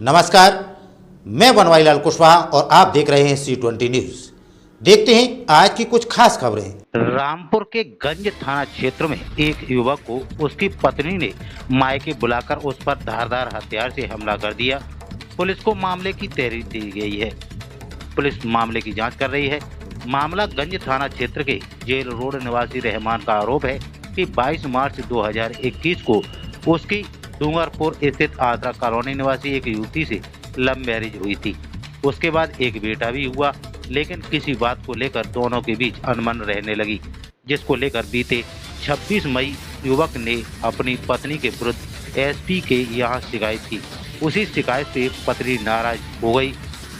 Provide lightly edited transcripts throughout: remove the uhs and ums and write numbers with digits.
नमस्कार, मैं बनवारीलाल कुशवाहा और आप देख रहे हैं C20 न्यूज। देखते हैं आज की कुछ खास खबरें। रामपुर के गंज थाना क्षेत्र में एक युवक को उसकी पत्नी ने मायके बुलाकर उस पर धारदार हथियार से हमला कर दिया। पुलिस को मामले की तहरीर दी गई है। पुलिस मामले की जांच कर रही है। मामला गंज थाना क्षेत्र के जेल रोड निवासी रहमान का आरोप है कि 22 मार्च 2021 को उसकी डूंगरपुर स्थित आसरा कॉलोनी निवासी एक युवती से लव मैरिज हुई थी। उसके बाद एक बेटा भी हुआ, लेकिन किसी बात को लेकर दोनों के बीच अनबन रहने लगी, जिसको लेकर बीते 26 मई युवक ने अपनी पत्नी के विरुद्ध एसपी के यहाँ शिकायत की। उसी शिकायत से पत्नी नाराज हो गई।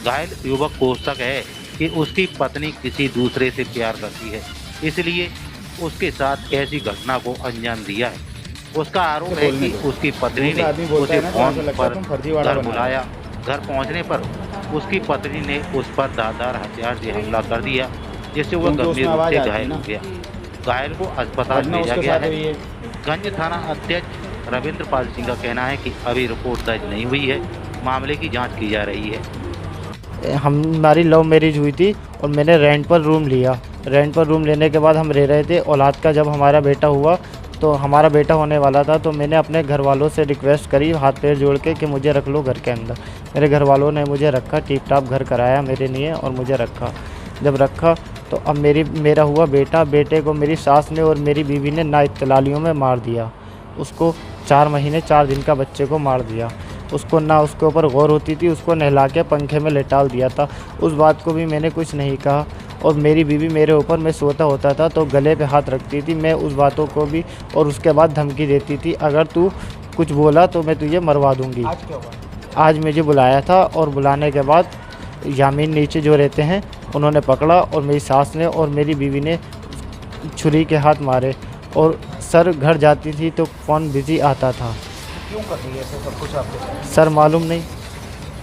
घायल युवक को शक है कि उसकी पत्नी किसी दूसरे से प्यार करती है, इसलिए उसके साथ ऐसी घटना को अंजाम दिया है। उसका आरोप है कि उसकी पत्नी ने उसे फोन पर घर बुलाया। घर पहुंचने पर उसकी पत्नी ने उस पर धारदार हथियार से हमला कर दिया, जिससे वह गंभीर रूप से घायल हो गया। घायल को अस्पताल भेजा गया है। गंज थाना अध्यक्ष रविंद्र पाल सिंह का कहना है कि अभी रिपोर्ट दर्ज नहीं हुई है, मामले की जांच की जा रही है। हमारी लव मैरिज हुई थी और मैंने रेंट पर रूम लिया। रेंट पर रूम लेने के बाद हम रह रहे थे। औलाद का जब हमारा बेटा हुआ तो हमारा बेटा होने वाला था, तो मैंने अपने घर वालों से रिक्वेस्ट करी हाथ पैर जोड़ के कि मुझे रख लो घर के अंदर। मेरे घर वालों ने मुझे रखा, टिप टाप घर कराया मेरे लिए और मुझे रखा। जब रखा तो अब मेरा हुआ बेटा, बेटे को मेरी सास ने और मेरी बीवी ने ना इत्तलालियों में मार दिया। उसको 4 महीने 4 दिन का बच्चे को मार दिया। उसको ना उसके ऊपर गौर होती थी, उसको नहला के पंखे में लेटाल दिया था। उस बात को भी मैंने कुछ नहीं कहा। और मेरी बीवी मेरे ऊपर, मैं सोता होता था तो गले पे हाथ रखती थी। मैं उस बातों को भी, और उसके बाद धमकी देती थी, अगर तू कुछ बोला तो मैं तुझे मरवा दूंगी। आज क्या हुआ? आज मुझे बुलाया था और बुलाने के बाद यामीन नीचे जो रहते हैं उन्होंने पकड़ा और मेरी सास ने और मेरी बीवी ने छुरी के हाथ मारे। और सर घर जाती थी तो फ़ोन बिजी आता था। क्यों कर रही है ऐसा सब कुछ आपके साथ? सर मालूम नहीं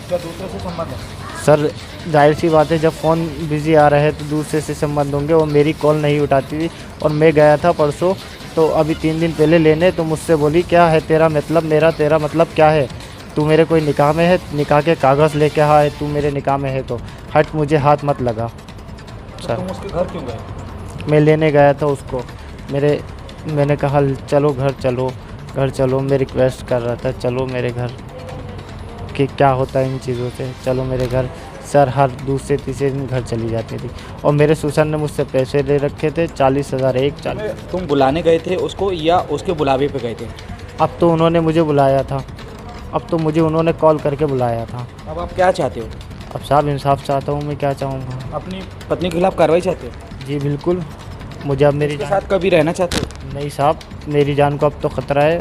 क्या दूसरे से संबंध है? सर, जाहिर सी बात है, जब फ़ोन बिज़ी आ रहा है तो दूसरे से संबंध होंगे। और मेरी कॉल नहीं उठाती थी। और मैं गया था परसों, तो अभी 3 दिन पहले लेने, तो मुझसे बोली क्या है तेरा मतलब, तेरा मतलब क्या है? तू मेरे कोई निकाह में है? निकाह के कागज़ लेके आए, तू मेरे निकाह में है तो हट, मुझे हाथ मत लगा। तो तुम उसके घर क्यों गए? मैं लेने गया था उसको। मैंने कहा चलो घर चलो, घर चलो। मैं रिक्वेस्ट कर रहा था चलो मेरे घर, कि क्या होता है इन चीज़ों से, चलो मेरे घर। सर हर दूसरे तीसरे दिन घर चली जाती थी। और मेरे ससुर ने मुझसे पैसे ले रखे थे 40,000 एक 40। तुम बुलाने गए थे उसको या उसके बुलावे पे गए थे? अब तो उन्होंने मुझे बुलाया था, अब तो मुझे उन्होंने कॉल करके बुलाया था। अब आप क्या चाहते हो? अब साहब इंसाफ चाहता हूँ। मैं क्या चाहूँगा? अपनी पत्नी के खिलाफ कार्रवाई चाहते हो? जी बिल्कुल। मुझे अब मेरी उसके साथ कभी रहना चाहते हो? नहीं साहब, मेरी जान को अब तो ख़तरा है।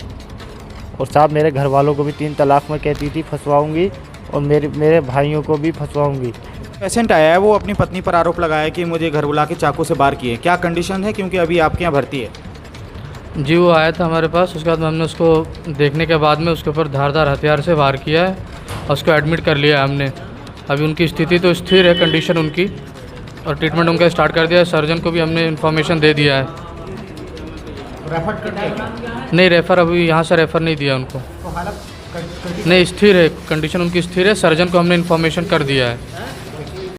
और साहब मेरे घर वालों को भी 3 तलाक में कहती थी फंसवाऊँगी, और मेरे भाइयों को भी फंसवाऊँगी। पेशेंट आया है, वो अपनी पत्नी पर आरोप लगाया कि मुझे घर बुला के चाकू से वार किए। क्या कंडीशन है, क्योंकि अभी आपके यहाँ भर्ती है? जी वो आया था हमारे पास। उसके बाद में हमने उसको देखने के बाद में उसके ऊपर धारदार हथियार से वार किया है और उसको एडमिट कर लिया है हमने। अभी उनकी स्थिति तो स्थिर है, कंडीशन उनकी, और ट्रीटमेंट उनका स्टार्ट कर दिया है। सर्जन को भी हमने इन्फॉर्मेशन दे दिया है। रेफर कर दिया? नहीं, रेफ़र अभी यहाँ से रेफ़र नहीं दिया उनको। तो हालत नहीं, स्थिर है, कंडीशन उनकी स्थिर है। सर्जन को हमने इन्फॉर्मेशन कर दिया है।